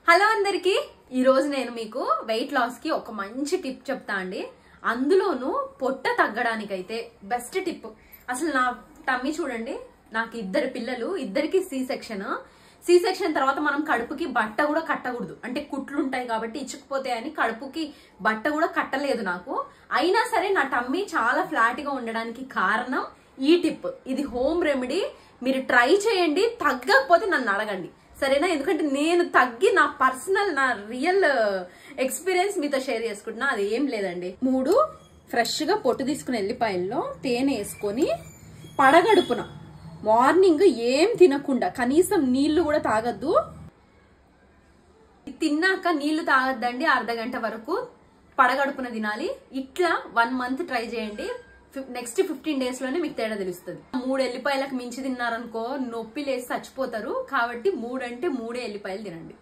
Hello అందరికి ఈ రోజు నేను మీకు వెయిట్ లాస్ కి ఒక మంచి టిప్ చెప్తా అండి. అందులోనూ పొట్ట తగ్గడానికి అయితే బెస్ట్ టిప్. అసలు నా టమ్మీ చూడండి, నాకు ఇద్దరు పిల్లలు, ఇద్దరికి సి సెక్షన్ తర్వాత మనం కడుపుకి బట్ట కూడా కట్టకూడదు, అంటే కుట్లు ఉంటాయి కాబట్టి ఇచ్చుకుపోతాయని కడుపుకి బట్ట కూడా కట్టలేదు నాకు. అయినా సరే నా టమ్మీ చాలా ఫ్లాట్ గా ఉండడానికి కారణం ఈ టిప్. ఇది హోమ్ రెమెడీ, మీరు ట్రై చేయండి. తగ్గకపోతే నన్ను అడగండి, సరేనా? ఎందుకంటే నేను తగ్గి నా పర్సనల్, నా రియల్ ఎక్స్పీరియన్స్ మీతో షేర్ చేసుకుంటున్నా. అది ఏం లేదండి, 3 ఫ్రెష్ గా పొట్టు తీసుకుని ఎల్లిపాయల్లో తేనె వేసుకొని పడగడుపున మార్నింగ్ ఏం తినకుండా, కనీసం నీళ్లు కూడా తాగద్దు. తిన్నాక నీళ్లు తాగద్దండి, అర్ధగంట వరకు పడగడుపున తినాలి. ఇట్లా 1 మంత్ ట్రై చేయండి. నెక్స్ట్ 15 డేస్ లోనే మీకు తేడా తెలుస్తుంది. 3 ఎల్లిపాయలకు మించి తిన్నారనుకో నొప్పి లేసి చచ్చిపోతారు. కాబట్టి 3 అంటే 3 ఎల్లిపాయలు తినండి.